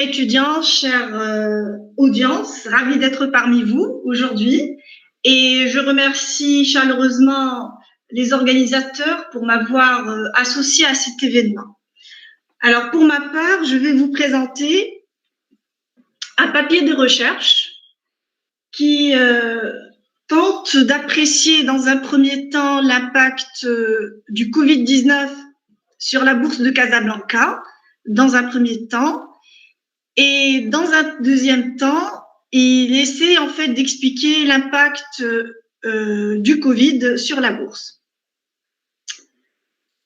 Étudiants, chère audience, ravie d'être parmi vous aujourd'hui et je remercie chaleureusement les organisateurs pour m'avoir associé à cet événement. Alors pour ma part, je vais vous présenter un papier de recherche qui tente d'apprécier dans un premier temps l'impact du Covid-19 sur la bourse de Casablanca, dans un premier temps. Et dans un deuxième temps, il essaie en fait d'expliquer l'impact du Covid sur la bourse.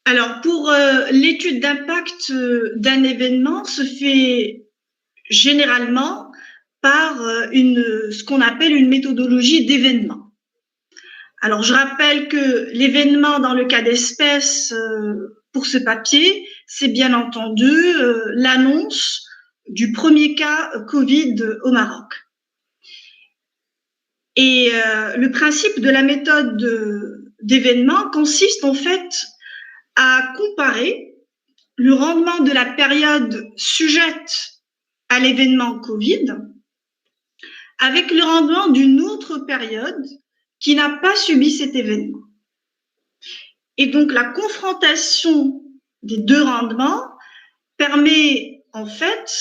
Alors, pour l'étude d'impact d'un événement se fait généralement par ce qu'on appelle une méthodologie d'événement. Alors, je rappelle que l'événement dans le cas d'espèce pour ce papier, c'est bien entendu l'annonce du premier cas Covid au Maroc. Et le principe de la méthode d'événement consiste en fait à comparer le rendement de la période sujette à l'événement Covid avec le rendement d'une autre période qui n'a pas subi cet événement. Et donc la confrontation des deux rendements permet en fait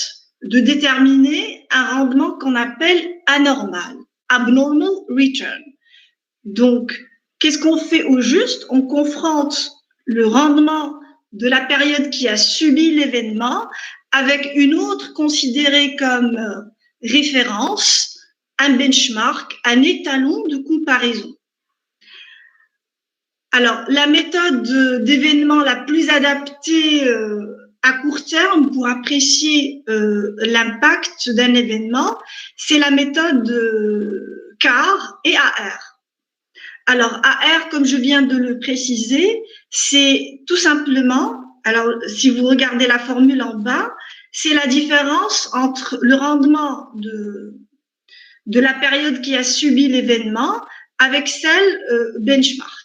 de déterminer un rendement qu'on appelle anormal, abnormal return. Donc, qu'est-ce qu'on fait au juste? On confronte le rendement de la période qui a subi l'événement avec une autre considérée comme référence, un benchmark, un étalon de comparaison. Alors, la méthode d'événement la plus adaptée à court terme pour apprécier l'impact d'un événement, c'est la méthode CAR et AR. Alors, AR, comme je viens de le préciser, c'est tout simplement, alors si vous regardez la formule en bas, c'est la différence entre le rendement de la période qui a subi l'événement avec celle benchmark.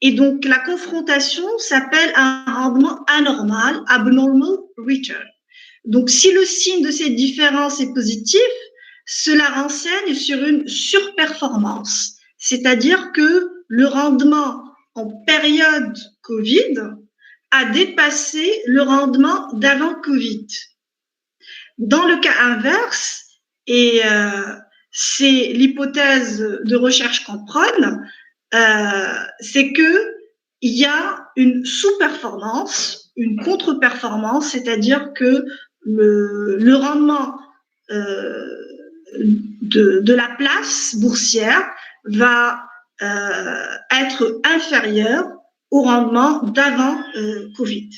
Et donc, la confrontation s'appelle un rendement anormal, abnormal return. Donc, si le signe de cette différence est positif, cela renseigne sur une surperformance, c'est-à-dire que le rendement en période Covid a dépassé le rendement d'avant Covid. Dans le cas inverse, et c'est l'hypothèse de recherche qu'on prône, c'est que il y a une sous-performance, une contre-performance, c'est-à-dire que le rendement de la place boursière va être inférieur au rendement d'avant Covid.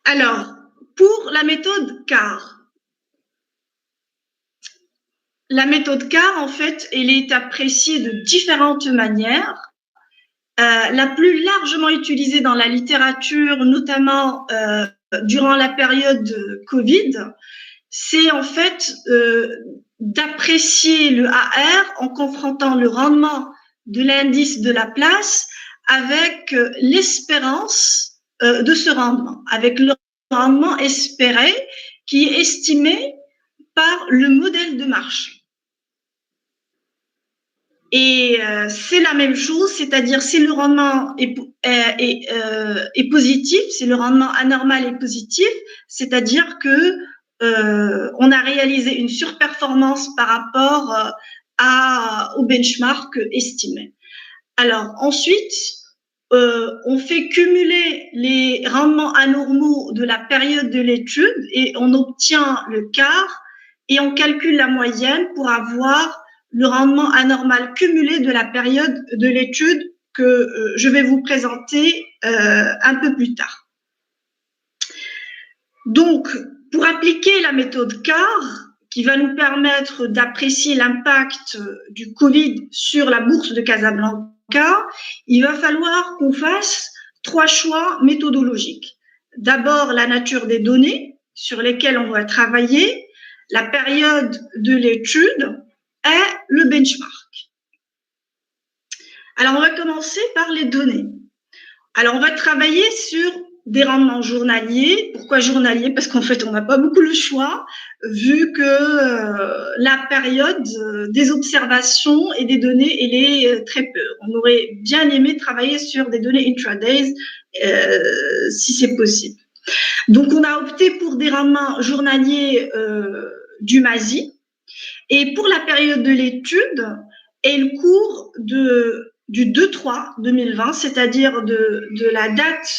Alors, pour la méthode CAR, la méthode CAR, en fait, elle est appréciée de différentes manières. La plus largement utilisée dans la littérature, notamment durant la période Covid, c'est en fait d'apprécier le AR en confrontant le rendement de l'indice de la place avec l'espérance de ce rendement, avec le rendement espéré qui est estimé par le modèle de marché. Et c'est la même chose, c'est-à-dire si le rendement est positif, si le rendement anormal est positif, c'est-à-dire que on a réalisé une surperformance par rapport au benchmark estimé. Alors ensuite, on fait cumuler les rendements anormaux de la période de l'étude et on obtient le quart et on calcule la moyenne pour avoir le rendement anormal cumulé de la période de l'étude que je vais vous présenter un peu plus tard. Donc, pour appliquer la méthode CAR, qui va nous permettre d'apprécier l'impact du Covid sur la bourse de Casablanca, il va falloir qu'on fasse 3 choix méthodologiques. D'abord, la nature des données sur lesquelles on va travailler, la période de l'étude et le benchmark. Alors, on va commencer par les données. Alors, on va travailler sur des rendements journaliers. Pourquoi journaliers? Parce qu'en fait, on n'a pas beaucoup le choix, vu que la période des observations et des données, elle est très peu. On aurait bien aimé travailler sur des données intradays, si c'est possible. Donc, on a opté pour des rendements journaliers du MASI. Et pour la période de l'étude, elle court du 2-3-2020, c'est-à-dire de la date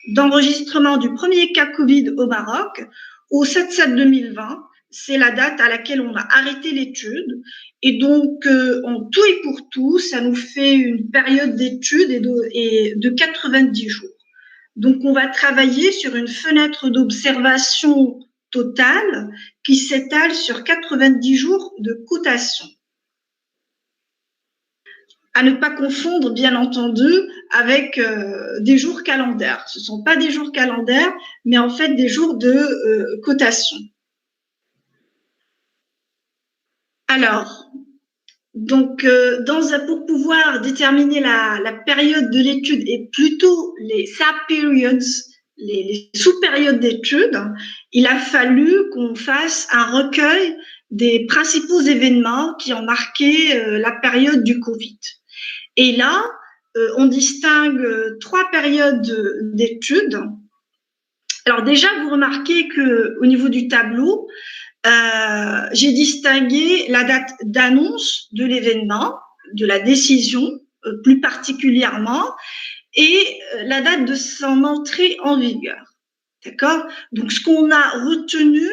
d'enregistrement du premier cas Covid au Maroc, au 7-7-2020. C'est la date à laquelle on a arrêté l'étude. Et donc, en tout et pour tout, ça nous fait une période d'étude de 90 jours. Donc, on va travailler sur une fenêtre d'observation totale qui s'étale sur 90 jours de cotation. À ne pas confondre, bien entendu, avec des jours calendaires. Ce ne sont pas des jours calendaires, mais en fait des jours de cotation. Alors, donc, pour pouvoir déterminer la période de l'étude et plutôt les sub-periods, les sous-périodes d'études, il a fallu qu'on fasse un recueil des principaux événements qui ont marqué la période du Covid. Et là, on distingue 3 périodes d'études. Alors déjà, vous remarquez qu'au niveau du tableau, j'ai distingué la date d'annonce de l'événement, de la décision plus particulièrement, et la date de son entrée en vigueur. D'accord? Donc, ce qu'on a retenu,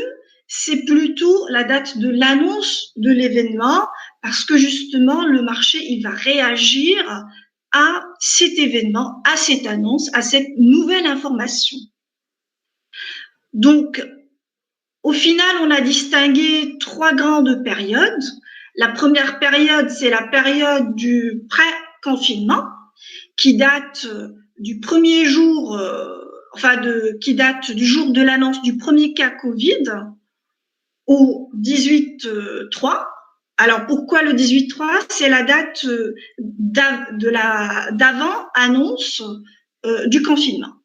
c'est plutôt la date de l'annonce de l'événement, parce que justement, le marché, il va réagir à cet événement, à cette annonce, à cette nouvelle information. Donc, au final, on a distingué 3 grandes périodes. La première période, c'est la période du pré-confinement, qui date du premier jour, qui date du jour de l'annonce du premier cas Covid au 18-3. Alors, pourquoi le 18-3? C'est la date d'avant annonce du confinement.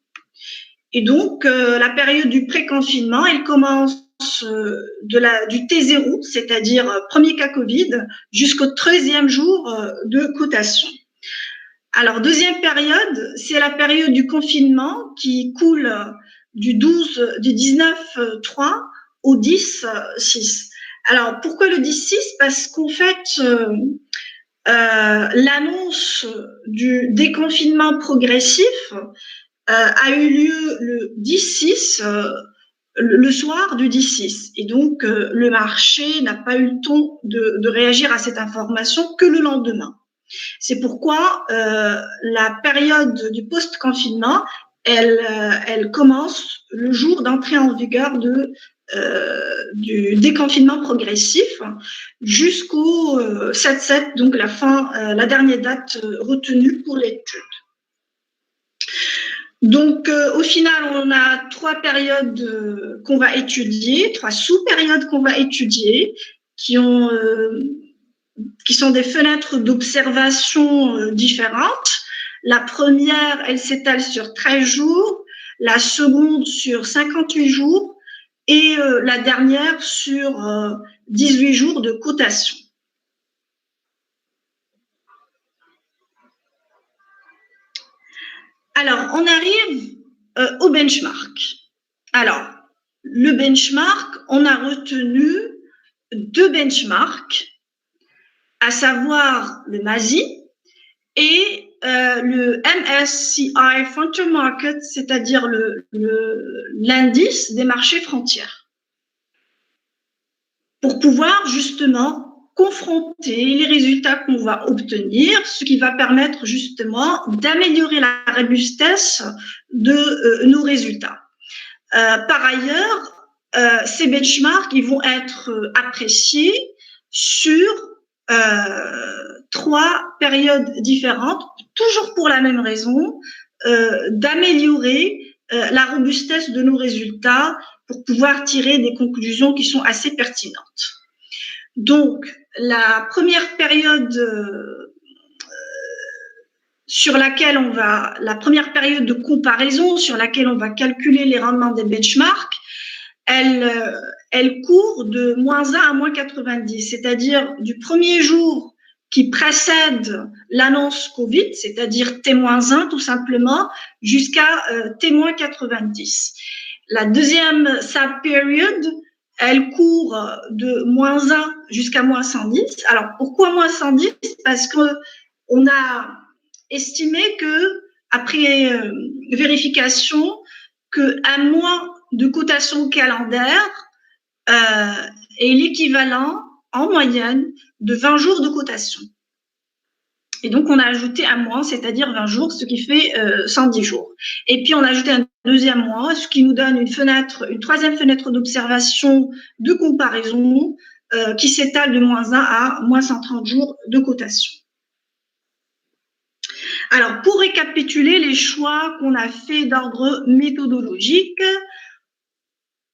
Et donc, la période du pré-confinement, elle commence du T0, c'est-à-dire premier cas Covid, jusqu'au 13e jour de cotation. Alors, deuxième période, c'est la période du confinement qui coule du 19-3 au 10-6. Alors, pourquoi le 10-6? Parce qu'en fait, l'annonce du déconfinement progressif a eu lieu le 10-6, le soir du 10-6. Et donc, le marché n'a pas eu le temps de réagir à cette information que le lendemain. C'est pourquoi la période du post-confinement, elle commence le jour d'entrée en vigueur du déconfinement progressif jusqu'au 7-7, donc la dernière date retenue pour l'étude. Donc, au final, on a 3 périodes qu'on va étudier, 3 sous-périodes qu'on va étudier, qui sont des fenêtres d'observation différentes. La première, elle s'étale sur 13 jours, la seconde sur 58 jours et la dernière sur 18 jours de cotation. Alors, on arrive au benchmark. Alors, le benchmark, on a retenu 2 benchmarks, à savoir le MASI et le MSCI Frontier Market, c'est-à-dire l'indice des marchés frontières, pour pouvoir justement confronter les résultats qu'on va obtenir, ce qui va permettre justement d'améliorer la robustesse de nos résultats. Par ailleurs, ces benchmarks, ils vont être appréciés sur 3 périodes différentes, toujours pour la même raison, d'améliorer la robustesse de nos résultats pour pouvoir tirer des conclusions qui sont assez pertinentes. Donc, la première période sur laquelle la première période de comparaison sur laquelle on va calculer les rendements des benchmarks, elle court de -1 à -90, c'est-à-dire du premier jour qui précède l'annonce Covid, c'est-à-dire T-1 tout simplement, jusqu'à T-90. La deuxième sub-période, elle court de -1 jusqu'à -110. Alors, pourquoi -110? Parce qu'on a estimé que, après vérification, qu'un mois de cotation calendaire est l'équivalent, en moyenne, de 20 jours de cotation. Et donc, on a ajouté un mois, c'est-à-dire 20 jours, ce qui fait 110 jours. Et puis, on a ajouté un deuxième mois, ce qui nous donne une troisième fenêtre d'observation de comparaison qui s'étale de -1 à -130 jours de cotation. Alors, pour récapituler les choix qu'on a fait d'ordre méthodologique,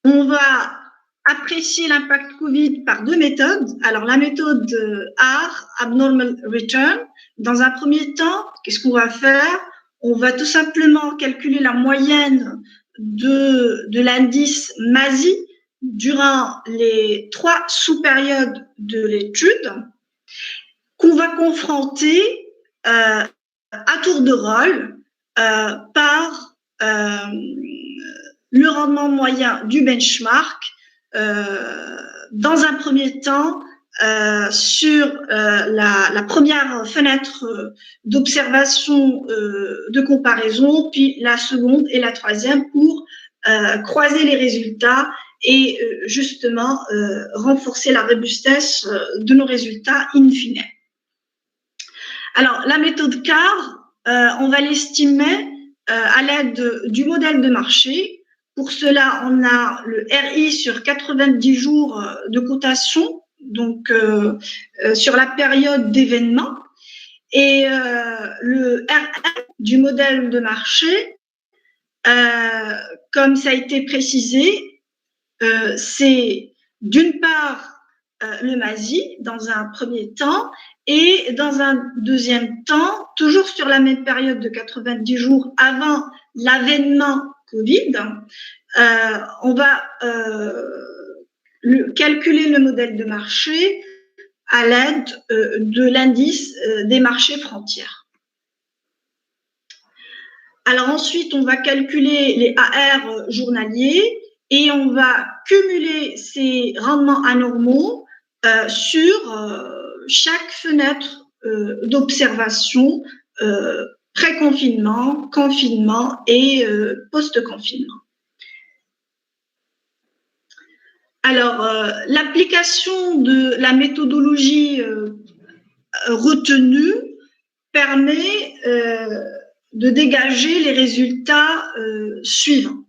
on va apprécier l'impact Covid par deux méthodes. Alors, la méthode AR, Abnormal Return. Dans un premier temps, qu'est-ce qu'on va faire? On va tout simplement calculer la moyenne de l'indice MASI durant les 3 sous-périodes de l'étude, qu'on va confronter à tour de rôle par le rendement moyen du benchmark, dans un premier temps sur la première fenêtre d'observation de comparaison, puis la seconde et la troisième pour croiser les résultats et justement renforcer la robustesse de nos résultats in fine. Alors, la méthode CAR, on va l'estimer à l'aide du modèle de marché. Pour cela, on a le RI sur 90 jours de cotation, donc sur la période d'événement, et le RM du modèle de marché, comme ça a été précisé, c'est d'une part le MASI dans un premier temps, et dans un deuxième temps, toujours sur la même période de 90 jours avant l'avènement Covid, on va calculer le modèle de marché à l'aide de l'indice des marchés frontières. Alors ensuite, on va calculer les AR journaliers et on va cumuler ces rendements anormaux sur chaque fenêtre d'observation pré-confinement, confinement et post-confinement. Alors, l'application de la méthodologie retenue permet de dégager les résultats suivants.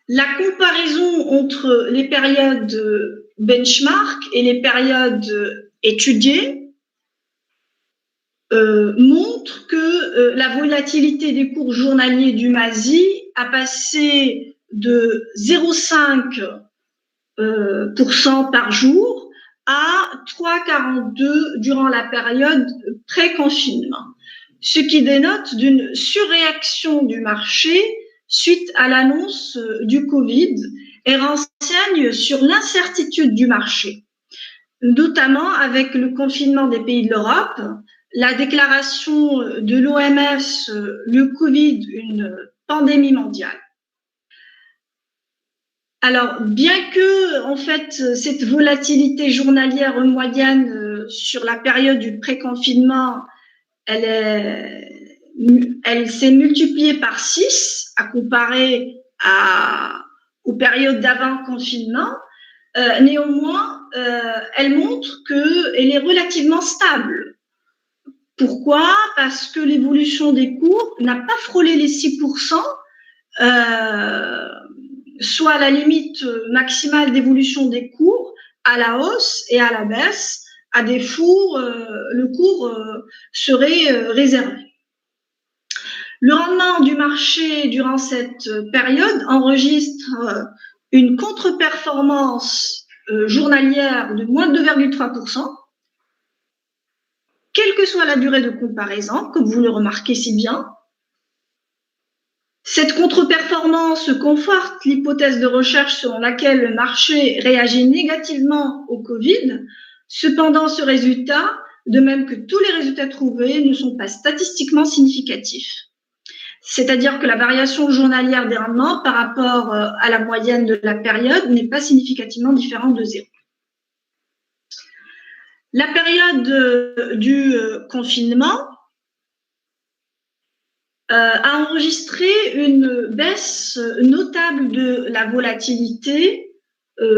La comparaison entre les périodes benchmark et les périodes étudiées montre que la volatilité des cours journaliers du MASI a passé de 0,5% par jour à 3,42 durant la période pré-confinement, ce qui dénote d'une surréaction du marché suite à l'annonce du Covid et renseigne sur l'incertitude du marché, notamment avec le confinement des pays de l'Europe, la déclaration de l'OMS, le Covid, une pandémie mondiale. Alors, bien que, en fait, cette volatilité journalière moyenne sur la période du pré-confinement, elle s'est multipliée par 6 à comparer aux périodes d'avant-confinement, néanmoins, elle montre qu'elle est relativement stable. Pourquoi? Parce que l'évolution des cours n'a pas frôlé les 6%, soit la limite maximale d'évolution des cours à la hausse et à la baisse. À défaut, le cours serait réservé. Le rendement du marché durant cette période enregistre une contre-performance journalière de moins 2,3%, quelle que soit la durée de comparaison, comme vous le remarquez si bien. Cette contre-performance conforte l'hypothèse de recherche selon laquelle le marché réagit négativement au Covid. Cependant, ce résultat, de même que tous les résultats trouvés, ne sont pas statistiquement significatifs. C'est-à-dire que la variation journalière des rendements par rapport à la moyenne de la période n'est pas significativement différente de zéro. La période du confinement a enregistré une baisse notable de la volatilité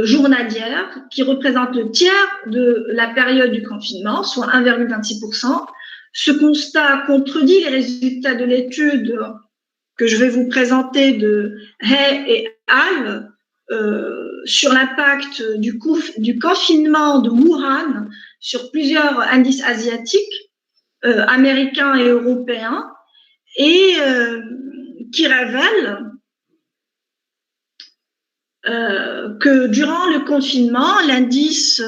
journalière qui représente le tiers de la période du confinement, soit 1,26%. Ce constat contredit les résultats de l'étude que je vais vous présenter de Hay et al. Sur l'impact du confinement de Wuhan sur plusieurs indices asiatiques, américains et européens, et qui révèle que durant le confinement, l'indice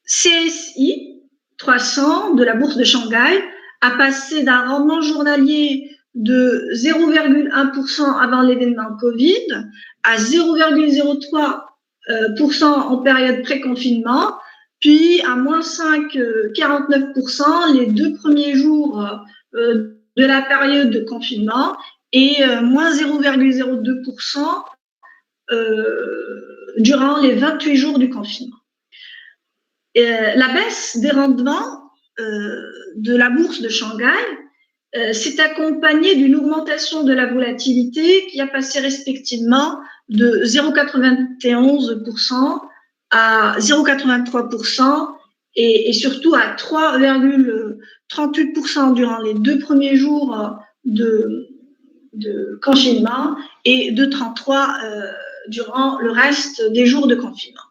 CSI 300 de la bourse de Shanghai a passé d'un rendement journalier de 0,1% avant l'événement Covid à 0,03% en période pré-confinement, puis à moins 5,49% les 2 premiers jours de la période de confinement et moins 0,02% durant les 28 jours du confinement. La baisse des rendements de la bourse de Shanghai s'est accompagnée d'une augmentation de la volatilité qui a passé respectivement de 0,91% à 0,83% et surtout à 3,38% durant les 2 premiers jours de confinement et de 33% durant le reste des jours de confinement.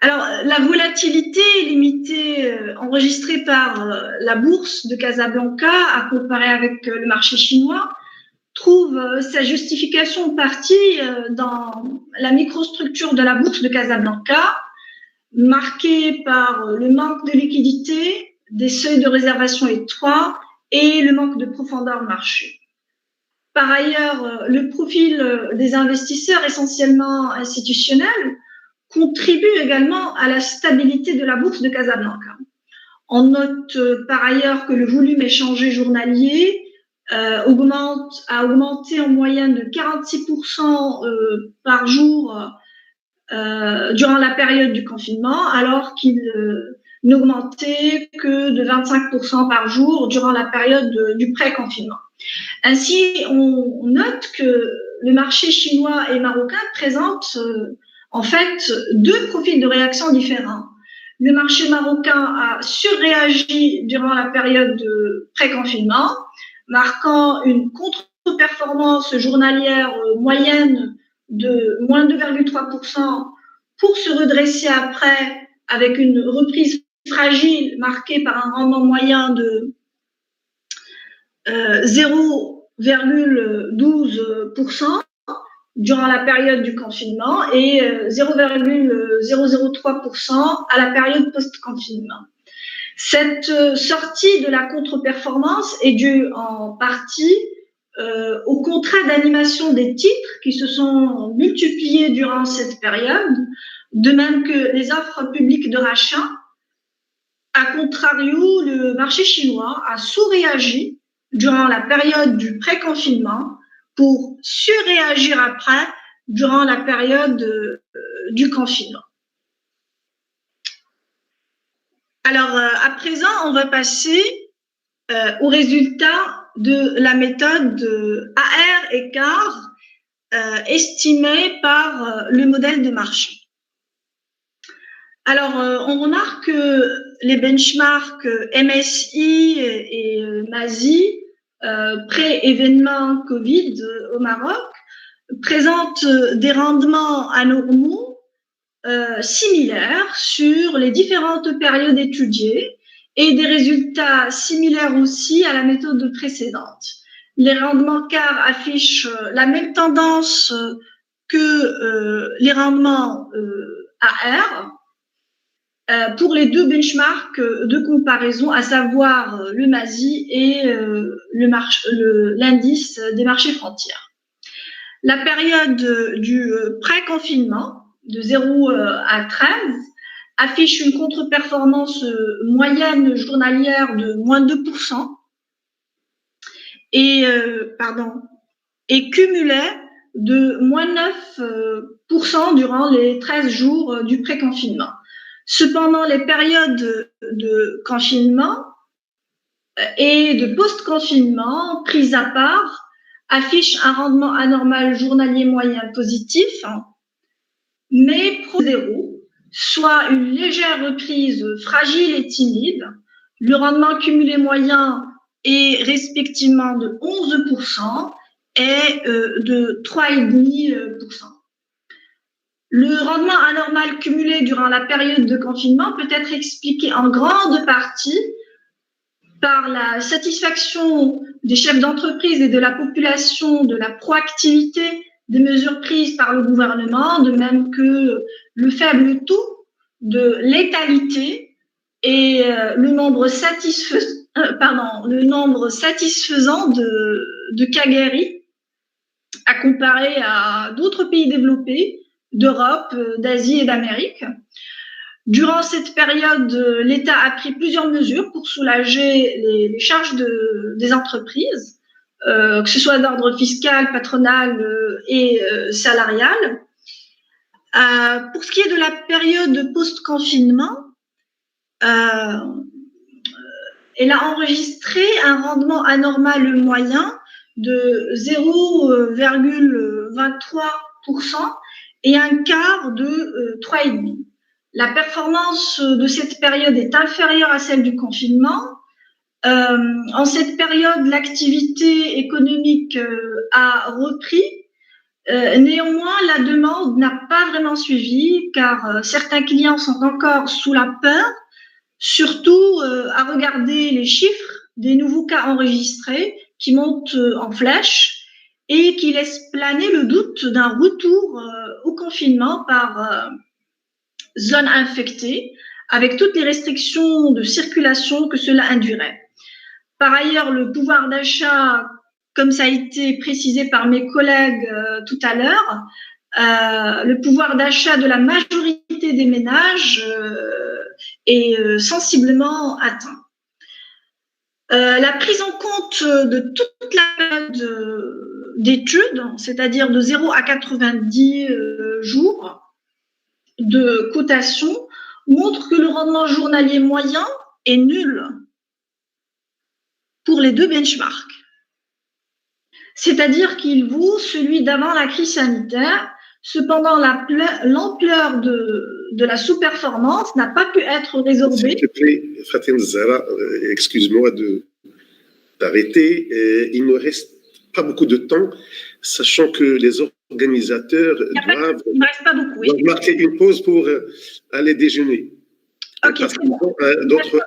Alors, la volatilité limitée enregistrée par la bourse de Casablanca, à comparer avec le marché chinois, trouve sa justification en partie dans la microstructure de la bourse de Casablanca, marquée par le manque de liquidité, des seuils de réservation étroits et le manque de profondeur de marché. Par ailleurs, le profil des investisseurs essentiellement institutionnels contribue également à la stabilité de la bourse de Casablanca. On note par ailleurs que le volume échangé journalier a augmenté en moyenne de 46% par jour durant la période du confinement, alors qu'il n'augmentait que de 25% par jour durant la période du pré-confinement. Ainsi, on note que le marché chinois et marocain présentent en fait 2 profils de réaction différents. Le marché marocain a surréagi durant la période de pré-confinement, marquant une contre-performance journalière moyenne de moins 2,3% pour se redresser après avec une reprise fragile marquée par un rendement moyen de 0,12% durant la période du confinement et 0,003% à la période post-confinement. Cette sortie de la contre-performance est due en partie au contrat d'animation des titres qui se sont multipliés durant cette période, de même que les offres publiques de rachat. A contrario, le marché chinois a sous-réagi durant la période du pré-confinement pour surréagir après durant la période du confinement. Alors, à présent, on va passer aux résultats de la méthode AR et CAR estimée par le modèle de marché. Alors, on remarque que les benchmarks MSI et MASI, pré-événement Covid au Maroc, présentent des rendements anormaux similaires sur les différentes périodes étudiées et des résultats similaires aussi à la méthode précédente. Les rendements CAR affichent la même tendance que les rendements AR, pour les deux benchmarks de comparaison, à savoir le MASI et l'indice des marchés frontières. La période du pré-confinement, de 0 à 13, affiche une contre-performance moyenne journalière de moins 2% et cumulait de moins 9% durant les 13 jours du pré-confinement. Cependant, les périodes de confinement et de post-confinement prises à part affichent un rendement anormal journalier moyen positif, mais pro-zéro, soit une légère reprise fragile et timide. Le rendement cumulé moyen est respectivement de 11% et de 3,5%. Le rendement anormal cumulé durant la période de confinement peut être expliqué en grande partie par la satisfaction des chefs d'entreprise et de la population de la proactivité des mesures prises par le gouvernement, de même que le faible taux de létalité et le nombre satisfaisant de cas guéris à comparer à d'autres pays développés d'Europe, d'Asie et d'Amérique. Durant cette période, l'État a pris plusieurs mesures pour soulager les charges des entreprises, que ce soit d'ordre fiscal, patronal et salarial. Pour ce qui est de la période post-confinement, elle a enregistré un rendement anormal moyen de 0,23% et un quart de 3,5%. La performance de cette période est inférieure à celle du confinement. En cette période, l'activité économique a repris. Néanmoins, la demande n'a pas vraiment suivi car certains clients sont encore sous la peur, surtout à regarder les chiffres des nouveaux cas enregistrés qui montent en flèche et qui laissent planer le doute d'un retour au confinement par zone infectée, avec toutes les restrictions de circulation que cela induirait. Par ailleurs, le pouvoir d'achat, comme ça a été précisé par mes collègues tout à l'heure, le pouvoir d'achat de la majorité des ménages est sensiblement atteint. La prise en compte de toute la période d'études, c'est-à-dire de 0 à 90 jours de cotation, montre que le rendement journalier moyen est nul pour les deux benchmarks. C'est-à-dire qu'il vaut celui d'avant la crise sanitaire. Cependant, l'ampleur de la sous-performance n'a pas pu être résorbée. S'il te plaît, Fatima Zahra, excuse-moi d'arrêter. Il ne reste pas beaucoup de temps, sachant que les organisateurs doivent marquer une pause pour aller déjeuner. Ok, très bien. D'autres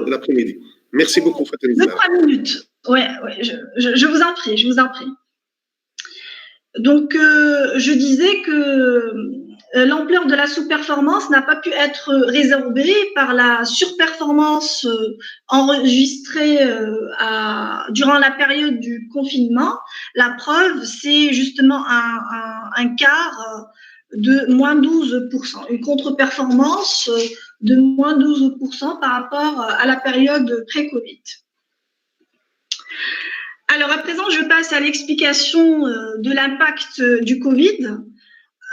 l'après-midi. Merci beaucoup, Fatima Zahra. 2-3 minutes. Ouais, je vous en prie, Donc, je disais que l'ampleur de la sous-performance n'a pas pu être résorbée par la surperformance enregistrée durant la période du confinement. La preuve, c'est justement un quart de moins 12%, une contre-performance de moins 12% par rapport à la période pré-Covid. Alors, à présent, je passe à l'explication de l'impact du Covid.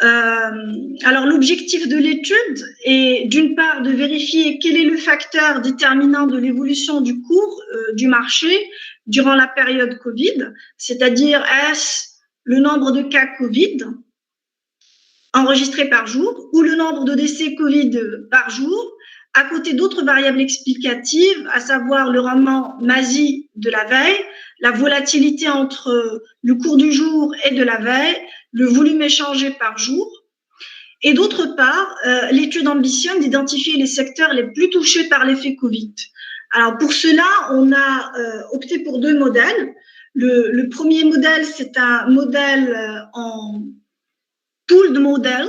Alors, l'objectif de l'étude est d'une part de vérifier quel est le facteur déterminant de l'évolution du cours du marché durant la période Covid, c'est-à-dire est-ce le nombre de cas Covid enregistrés par jour ou le nombre de décès Covid par jour, à côté d'autres variables explicatives, à savoir le rendement MASI de la veille, la volatilité entre le cours du jour et de la veille, le volume échangé par jour. Et d'autre part, l'étude ambitionne d'identifier les secteurs les plus touchés par l'effet Covid. Alors pour cela, on a opté pour 2 modèles. Le premier modèle, c'est un modèle en pooled model,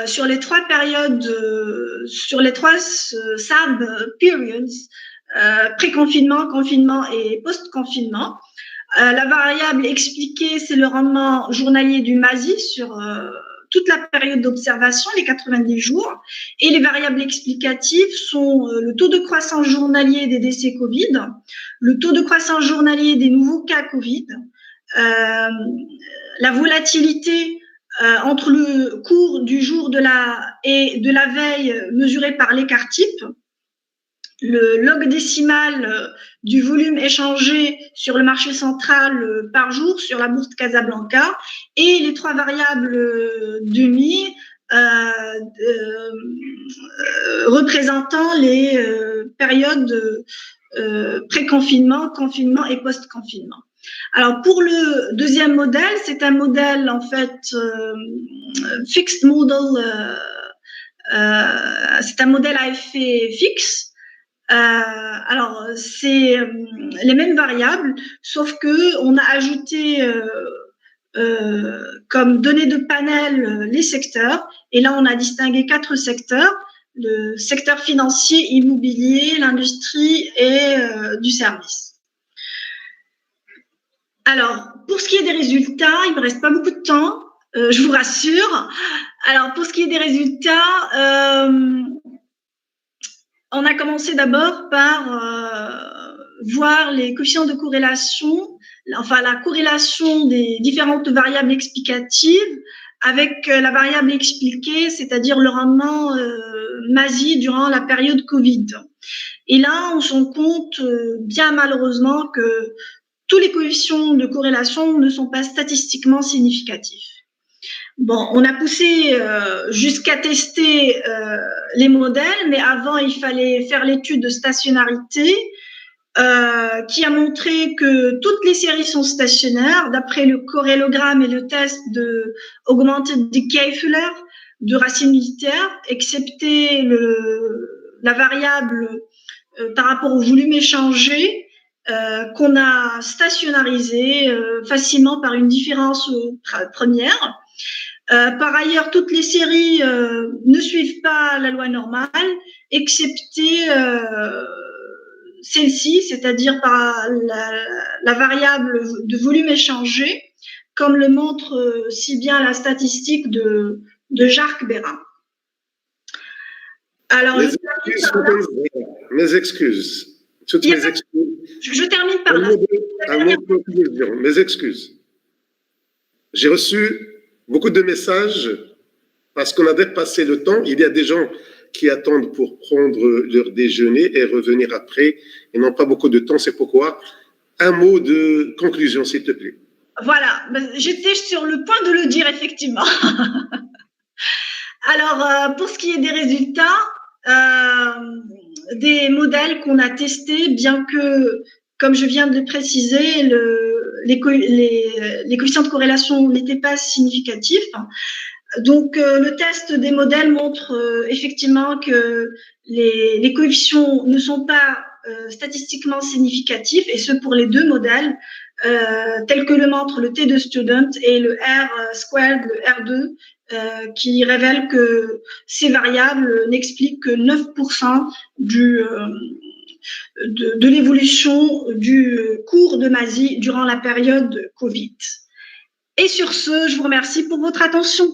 sur les 3 périodes, sur les 3 sub-periods, pré-confinement, confinement et post-confinement. La variable expliquée, c'est le rendement journalier du MASI sur toute la période d'observation, les 90 jours. Et les variables explicatives sont le taux de croissance journalier des décès Covid, le taux de croissance journalier des nouveaux cas Covid, la volatilité entre le cours du jour et de la veille mesuré par l'écart type, le log décimal du volume échangé sur le marché central par jour sur la bourse de Casablanca et les 3 variables demi représentant les périodes pré-confinement, confinement et post-confinement. Alors pour le deuxième modèle, c'est un modèle en fait fixed model, c'est un modèle à effet fixe. Alors c'est les mêmes variables, sauf que on a ajouté comme données de panel les secteurs, et là on a distingué 4 secteurs: le secteur financier, immobilier, l'industrie et du service. Alors, pour ce qui est des résultats, il ne me reste pas beaucoup de temps, je vous rassure. Alors, pour ce qui est des résultats, on a commencé d'abord par voir les coefficients de corrélation, enfin la corrélation des différentes variables explicatives avec la variable expliquée, c'est-à-dire le rendement MASI durant la période Covid. Et là, on se rend compte bien malheureusement que tous les coefficients de corrélation ne sont pas statistiquement significatifs. Bon, on a poussé jusqu'à tester les modèles, mais avant, il fallait faire l'étude de stationnarité qui a montré que toutes les séries sont stationnaires d'après le corrélogramme et le test de Augmented Decay Fuller de racine unitaire, excepté la variable par rapport au volume échangé, qu'on a stationnarisé facilement par une différence première. Par ailleurs, toutes les séries ne suivent pas la loi normale, excepté celle-ci, c'est-à-dire par la variable de volume échangé, comme le montre si bien la statistique de Jacques Bérin. Alors, mes excuses. Toutes mes excuses. Je termine par là. Un mot de conclusion. Mes excuses. J'ai reçu beaucoup de messages parce qu'on a dépassé le temps. Il y a des gens qui attendent pour prendre leur déjeuner et revenir après. Ils n'ont pas beaucoup de temps. C'est pourquoi un mot de conclusion, s'il te plaît. Voilà. J'étais sur le point de le dire, effectivement. Alors, pour ce qui est des résultats, des modèles qu'on a testés, bien que, comme je viens de le préciser, les coefficients de corrélation n'étaient pas significatifs. Donc, le test des modèles montre effectivement que les coefficients ne sont pas statistiquement significatifs, et ce pour les 2 modèles, tels que le montre le T de Student et le R squared, le R2, qui révèle que ces variables n'expliquent que 9% de l'évolution du cours de MASI durant la période Covid. Et sur ce, je vous remercie pour votre attention.